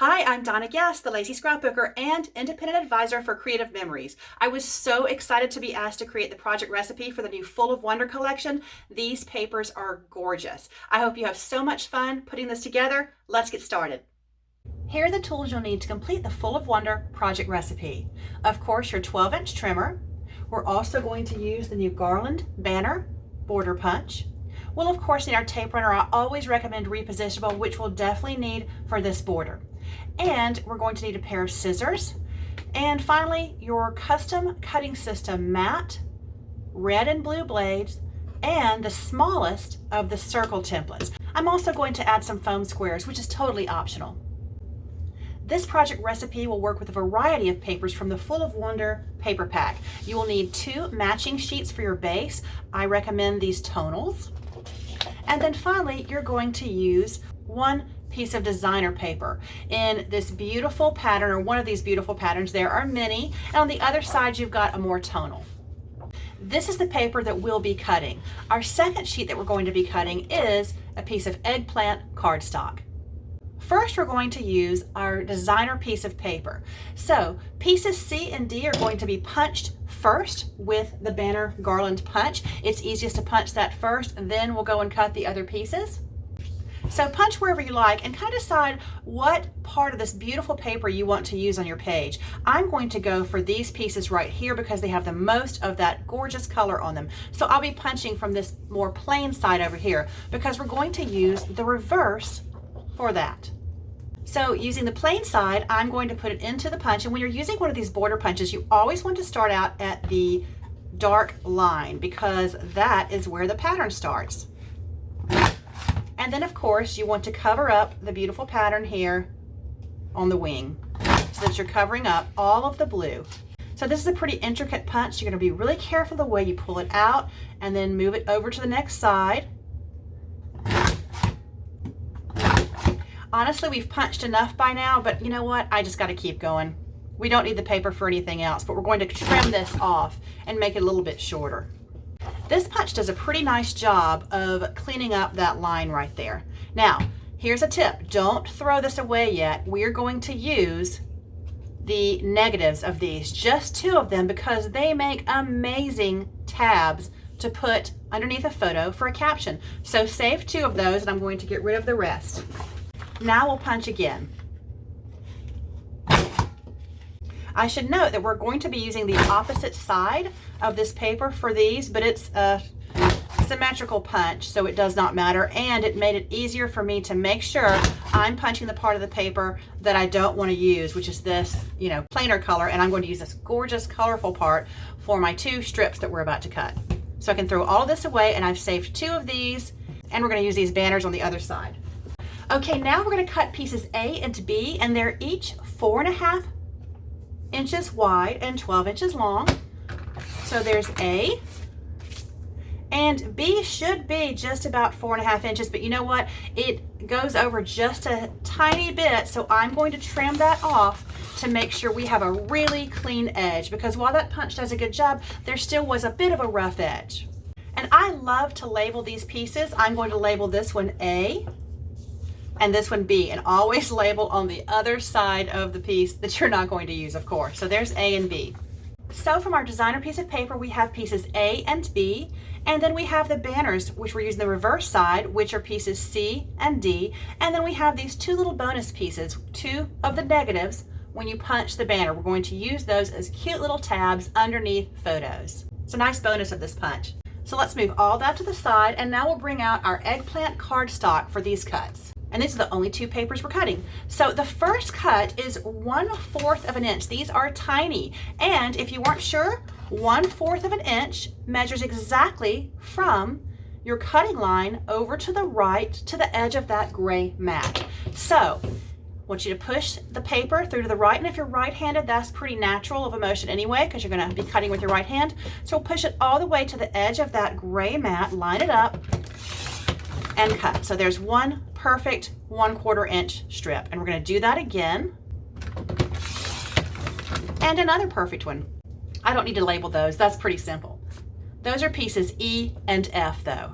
Hi, I'm Donna Guest, the Lazy Scrapbooker and Independent Advisor for Creative Memories. I was so excited to be asked to create the project recipe for the new Full of Wonder collection. These papers are gorgeous. I hope you have so much fun putting this together. Let's get started. Here are the tools you'll need to complete the Full of Wonder project recipe. Of course, your 12-inch trimmer. We're also going to use the new Garland banner border punch. We'll of course need our tape runner. I always recommend Repositionable, which we'll definitely need for this border. And we're going to need a pair of scissors. And finally, your custom cutting system mat, red and blue blades, and the smallest of the circle templates. I'm also going to add some foam squares, which is totally optional. This project recipe will work with a variety of papers from the Full of Wonder paper pack. You will need 2 matching sheets for your base. I recommend these tonals. And then finally, you're going to use 1 piece of designer paper in this beautiful pattern, or one of these beautiful patterns. There are many, and on the other side you've got a more tonal. This is the paper that we'll be cutting. Our second sheet that we're going to be cutting is a piece of Eggplant cardstock. First, we're going to use our designer piece of paper. So pieces C and D are going to be punched first with the banner Garland punch. It's easiest to punch that first, and then we'll go and cut the other pieces. So punch wherever you like and kind of decide what part of this beautiful paper you want to use on your page. I'm going to go for these pieces right here because they have the most of that gorgeous color on them. So I'll be punching from this more plain side over here because we're going to use the reverse for that. So using the plain side, I'm going to put it into the punch. And when you're using one of these border punches, you always want to start out at the dark line because that is where the pattern starts. And then of course you want to cover up the beautiful pattern here on the wing so that you're covering up all of the blue. So this is a pretty intricate punch. You're going to be really careful the way you pull it out and then move it over to the next side. Honestly, we've punched enough by now, but you know what? I just got to keep going. We don't need the paper for anything else, but we're going to trim this off and make it a little bit shorter. This punch does a pretty nice job of cleaning up that line right there. Now, here's a tip. Don't throw this away yet. We're going to use the negatives of these, just 2 of them, because they make amazing tabs to put underneath a photo for a caption. So save 2 of those, and I'm going to get rid of the rest. Now we'll punch again. I should note that we're going to be using the opposite side of this paper for these, but it's a symmetrical punch, so it does not matter, and it made it easier for me to make sure I'm punching the part of the paper that I don't want to use, which is this, plainer color, and I'm going to use this gorgeous colorful part for my 2 strips that we're about to cut. So I can throw all of this away, and I've saved 2 of these, and we're going to use these banners on the other side. Okay, now we're going to cut pieces A and B, and they're each 4.5 inches wide and 12 inches long. So there's A, and B should be just about 4.5 inches, but you know what? It goes over just a tiny bit, so I'm going to trim that off to make sure we have a really clean edge, because while that punch does a good job, there still was a bit of a rough edge. And I love to label these pieces. I'm going to label this one A and this one B, and always label on the other side of the piece that you're not going to use, of course. So there's A and B. So from our designer piece of paper, we have pieces A and B, and then we have the banners, which we're using the reverse side, which are pieces C and D, and then we have these 2 little bonus pieces, 2 of the negatives. When you punch the banner, we're going to use those as cute little tabs underneath photos. It's a nice bonus of this punch. So let's move all that to the side, and now we'll bring out our Eggplant cardstock for these cuts. And these are the only 2 papers we're cutting. So the first cut is 1/4 of an inch. These are tiny. And if you weren't sure, 1/4 of an inch measures exactly from your cutting line over to the right to the edge of that gray mat. So I want you to push the paper through to the right. And if you're right-handed, that's pretty natural of a motion anyway, because you're going to be cutting with your right hand. So we'll push it all the way to the edge of that gray mat, line it up, and cut. So there's one perfect 1/4 inch strip, and we're going to do that again, and another perfect one. I don't need to label those, that's pretty simple. Those are pieces E and F though.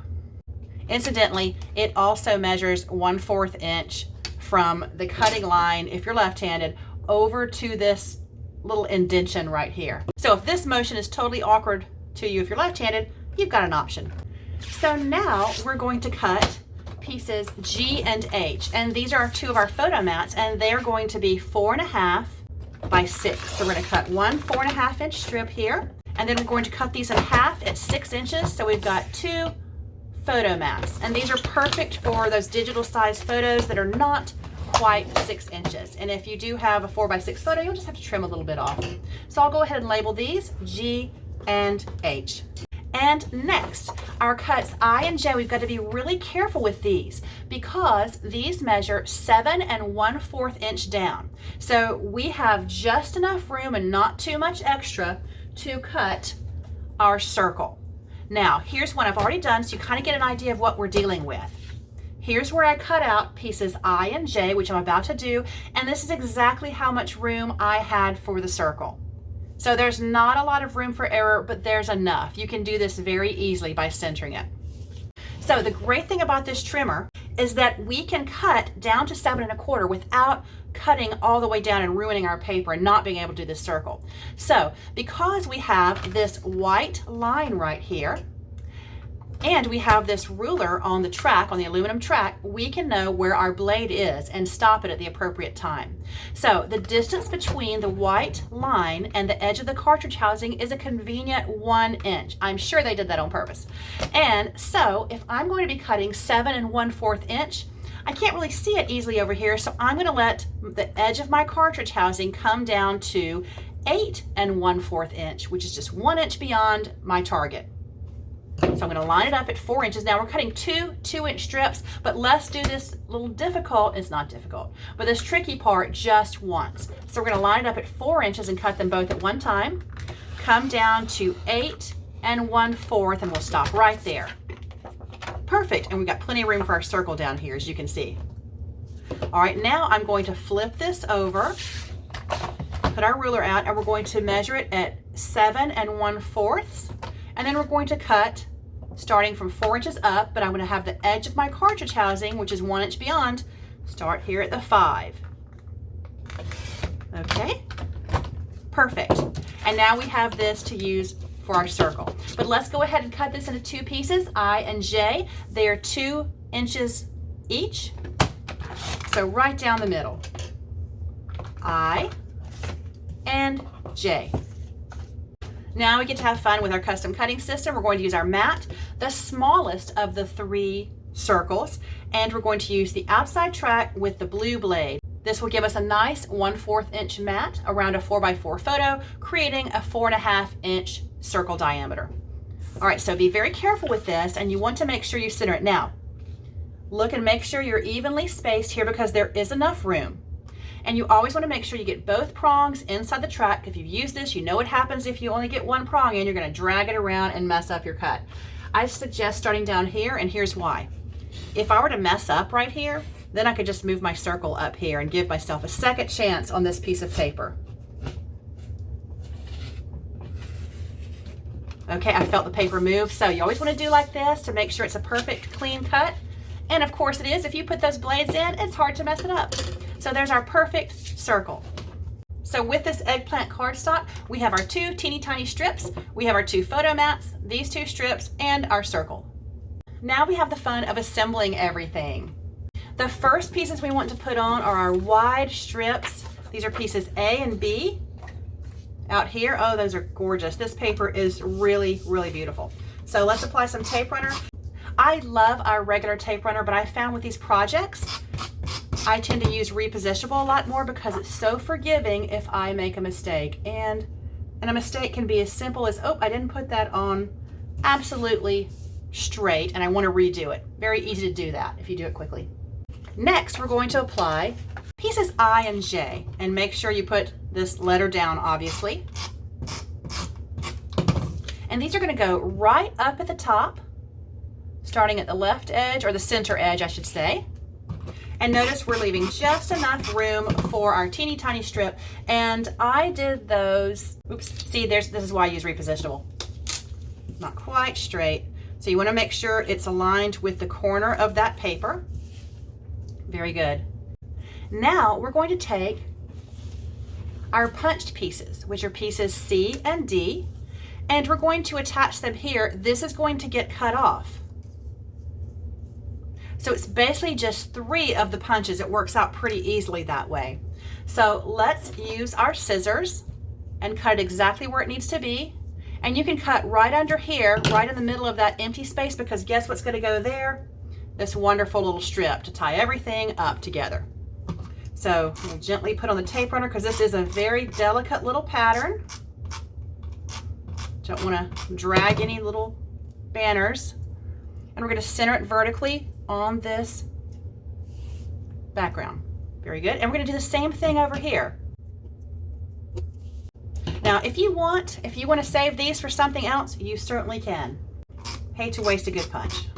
Incidentally, it also measures 1/4 inch from the cutting line, if you're left-handed, over to this little indentation right here. So if this motion is totally awkward to you if you're left-handed, you've got an option. So now we're going to cut pieces G and H, and these are two of our photo mats, and they're going to be 4.5 by 6. So we're going to cut one 4.5 inch strip here, and then we're going to cut these in half at 6 inches. So we've got two photo mats, and these are perfect for those digital size photos that are not quite 6 inches. And if you do have a 4x6 photo, you'll just have to trim a little bit off. So I'll go ahead and label these G and H. And next, our cuts I and J, we've got to be really careful with these because these measure 7 1/4 inch down. So we have just enough room and not too much extra to cut our circle. Now, here's one I've already done so you kind of get an idea of what we're dealing with. Here's where I cut out pieces I and J, which I'm about to do, and this is exactly how much room I had for the circle. So there's not a lot of room for error, but there's enough. You can do this very easily by centering it. So the great thing about this trimmer is that we can cut down to 7 1/4 without cutting all the way down and ruining our paper and not being able to do this circle. So because we have this white line right here, and we have this ruler on the track, on the aluminum track, we can know where our blade is and stop it at the appropriate time. So the distance between the white line and the edge of the cartridge housing is a convenient 1 inch. I'm sure they did that on purpose. And so if I'm going to be cutting 7 1/4 inch, I can't really see it easily over here, so I'm going to let the edge of my cartridge housing come down to 8 1/4 inch, which is just 1 inch beyond my target. So I'm going to line it up at 4 inches. Now we're cutting two 2-inch strips, but let's do this little difficult, it's not difficult, but this tricky part just once. So we're going to line it up at 4 inches and cut them both at one time. Come down to 8 1/4 and we'll stop right there. Perfect, and we've got plenty of room for our circle down here, as you can see. All right, now I'm going to flip this over, put our ruler out, and we're going to measure it at 7 1/4. And then we're going to cut starting from 4 inches up, but I'm going to have the edge of my cartridge housing, which is 1 inch beyond, start here at the 5. Okay, perfect. And now we have this to use for our circle. But let's go ahead and cut this into two pieces, I and J. They are 2 inches each. So right down the middle, I and J. Now we get to have fun with our custom cutting system. We're going to use our mat, the smallest of the 3 circles, and we're going to use the outside track with the blue blade. This will give us a nice 1/4 inch mat around a 4x4 photo, creating a 4.5 inch circle diameter. All right, so be very careful with this, and you want to make sure you center it. Now, look and make sure you're evenly spaced here because there is enough room. And you always want to make sure you get both prongs inside the track. If you've used this, you know what happens if you only get one prong in. You're going to drag it around and mess up your cut. I suggest starting down here, and here's why. If I were to mess up right here, then I could just move my circle up here and give myself a second chance on this piece of paper. Okay, I felt the paper move. So you always want to do like this to make sure it's a perfect, clean cut. And of course it is. If you put those blades in, it's hard to mess it up. So there's our perfect circle. So with this Eggplant cardstock, we have our 2 teeny tiny strips, we have our 2 photo mats, these 2 strips, and our circle. Now we have the fun of assembling everything. The first pieces we want to put on are our wide strips. These are pieces A and B out here. Oh, those are gorgeous. This paper is really, really beautiful. So let's apply some tape runner. I love our regular tape runner, but I found with these projects, I tend to use Repositionable a lot more because it's so forgiving if I make a mistake. And a mistake can be as simple as, oh, I didn't put that on absolutely straight and I want to redo it. Very easy to do that if you do it quickly. Next, we're going to apply pieces I and J, and make sure you put this letter down, obviously. And these are going to go right up at the top, starting at the left edge, or the center edge, I should say. And notice we're leaving just enough room for our teeny tiny strip. And I did those, oops, see, this is why I use Repositionable. Not quite straight. So you want to make sure it's aligned with the corner of that paper. Very good. Now we're going to take our punched pieces, which are pieces C and D, and we're going to attach them here. This is going to get cut off. So it's basically just 3 of the punches. It works out pretty easily that way. So let's use our scissors and cut it exactly where it needs to be. And you can cut right under here, right in the middle of that empty space, because guess what's going to go there? This wonderful little strip to tie everything up together. So we'll gently put on the tape runner because this is a very delicate little pattern. Don't want to drag any little banners. And we're going to center it vertically on this background. Very good. And we're going to do the same thing over here. Now, if you want to save these for something else, you certainly can. Hate to waste a good punch.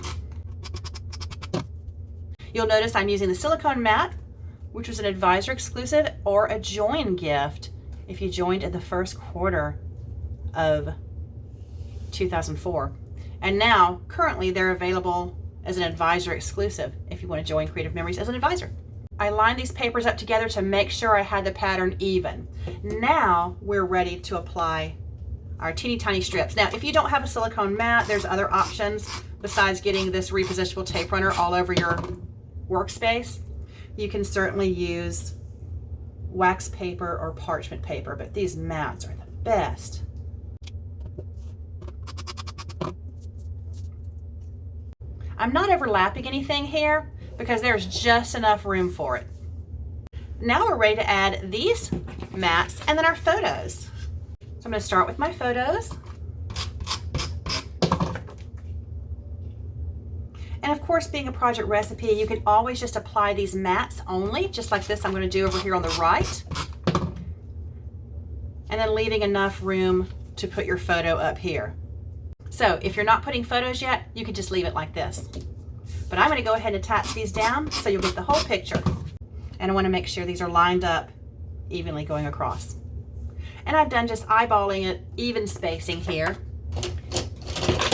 You'll notice I'm using the silicone mat, which was an advisor exclusive or a join gift if you joined in the first quarter of 2004. And now, currently, they're available as an advisor exclusive if you want to join Creative Memories as an advisor. I lined these papers up together to make sure I had the pattern even. Now we're ready to apply our teeny tiny strips. Now, if you don't have a silicone mat, there's other options besides getting this repositionable tape runner all over your workspace. You can certainly use wax paper or parchment paper, but these mats are the best. I'm not overlapping anything here because there's just enough room for it. Now we're ready to add these mats and then our photos. So I'm going to start with my photos. And of course, being a project recipe, you can always just apply these mats only, just like this I'm going to do over here on the right. And then leaving enough room to put your photo up here. So if you're not putting photos yet, you can just leave it like this. But I'm going to go ahead and attach these down so you'll get the whole picture. And I want to make sure these are lined up evenly going across. And I've done just eyeballing it, even spacing here.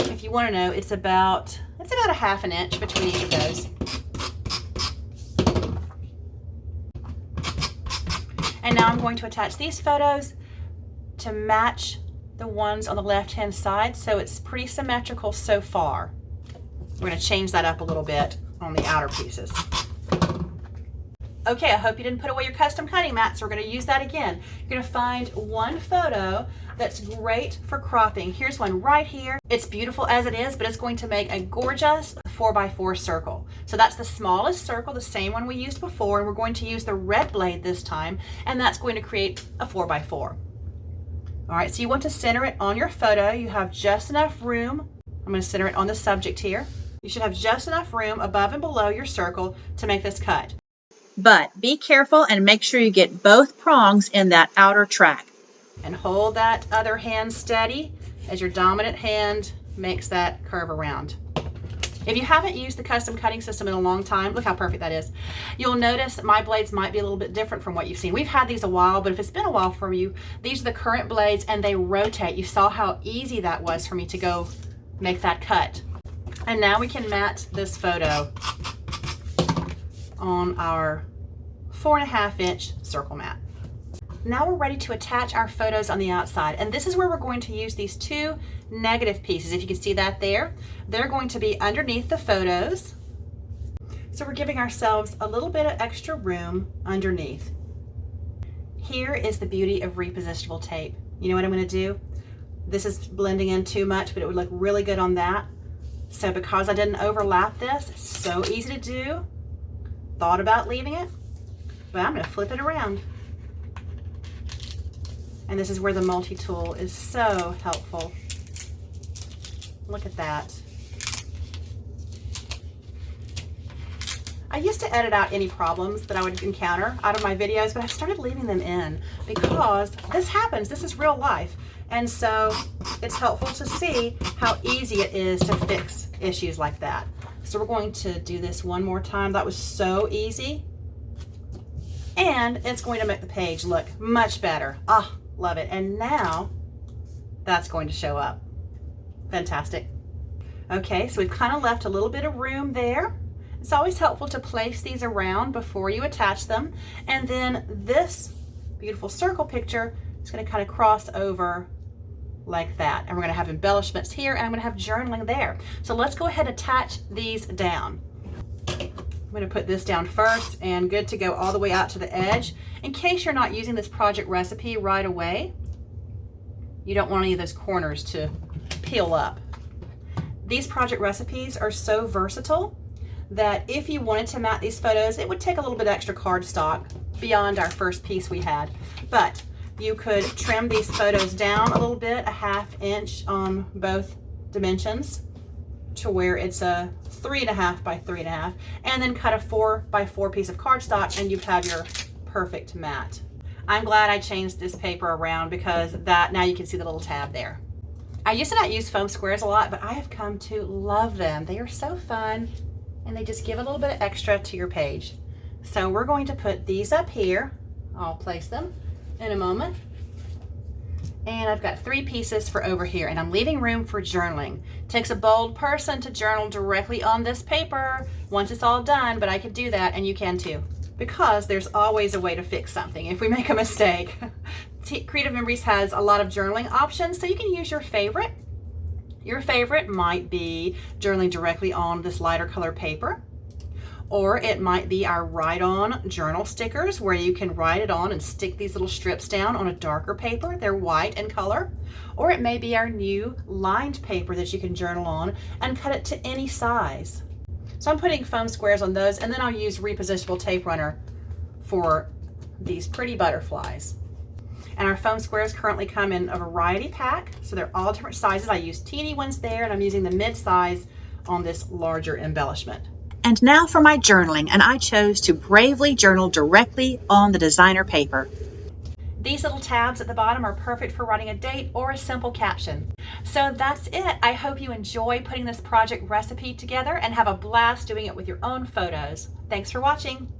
If you want to know, it's about a 1/2 inch between each of those. And now I'm going to attach these photos to match the ones on the left-hand side, so it's pretty symmetrical so far. We're going to change that up a little bit on the outer pieces. Okay, I hope you didn't put away your custom cutting mat, so we're going to use that again. You're going to find one photo that's great for cropping. Here's one right here. It's beautiful as it is, but it's going to make a gorgeous 4x4 circle. So that's the smallest circle, the same one we used before, and we're going to use the red blade this time, and that's going to create a 4x4. All right, so you want to center it on your photo. You have just enough room. I'm going to center it on the subject here. You should have just enough room above and below your circle to make this cut. But be careful and make sure you get both prongs in that outer track. And hold that other hand steady as your dominant hand makes that curve around. If you haven't used the custom cutting system in a long time, look how perfect that is. You'll notice that my blades might be a little bit different from what you've seen. We've had these a while, but if it's been a while for you, these are the current blades and they rotate. You saw how easy that was for me to go make that cut. And now we can mat this photo on our 4.5 inch circle mat. Now we're ready to attach our photos on the outside, and this is where we're going to use these 2 negative pieces. If you can see that there, they're going to be underneath the photos. So we're giving ourselves a little bit of extra room underneath. Here is the beauty of repositionable tape. You know what I'm going to do? This is blending in too much, but it would look really good on that. So because I didn't overlap this, it's so easy to do. Thought about leaving it, but I'm going to flip it around. And this is where the multi-tool is so helpful. Look at that. I used to edit out any problems that I would encounter out of my videos, but I've started leaving them in because this happens. This is real life. And so it's helpful to see how easy it is to fix issues like that. So we're going to do this one more time. That was so easy. And it's going to make the page look much better. Ah, love it. And now that's going to show up. Fantastic. Okay, so we've kind of left a little bit of room there. It's always helpful to place these around before you attach them. And then this beautiful circle picture is going to kind of cross over like that. And we're going to have embellishments here, and I'm going to have journaling there. So let's go ahead and attach these down. I'm going to put this down first, and good to go all the way out to the edge. In case you're not using this project recipe right away, you don't want any of those corners to peel up. These project recipes are so versatile that if you wanted to mat these photos, it would take a little bit extra cardstock beyond our first piece we had. But you could trim these photos down a little bit, a 1/2 inch on both dimensions, to where it's a 3.5 by 3.5, and then cut a 4 by 4 piece of cardstock, and you have your perfect mat. I'm glad I changed this paper around, because that now you can see the little tab there. I used to not use foam squares a lot, but I have come to love them. They are so fun, and they just give a little bit of extra to your page. So we're going to put these up here. I'll place them in a moment. And I've got 3 pieces for over here, and I'm leaving room for journaling. It takes a bold person to journal directly on this paper once it's all done, but I could do that, and you can too, because there's always a way to fix something if we make a mistake. Creative Memories has a lot of journaling options, so you can use your favorite. Your favorite might be journaling directly on this lighter color paper, or it might be our write-on journal stickers, where you can write it on and stick these little strips down on a darker paper. They're white in color. Or it may be our new lined paper that you can journal on and cut it to any size. So I'm putting foam squares on those, and then I'll use repositionable tape runner for these pretty butterflies. And our foam squares currently come in a variety pack, so they're all different sizes. I use teeny ones there, and I'm using the mid-size on this larger embellishment. And now for my journaling, and I chose to bravely journal directly on the designer paper. These little tabs at the bottom are perfect for writing a date or a simple caption. So that's it. I hope you enjoy putting this project recipe together and have a blast doing it with your own photos. Thanks for watching.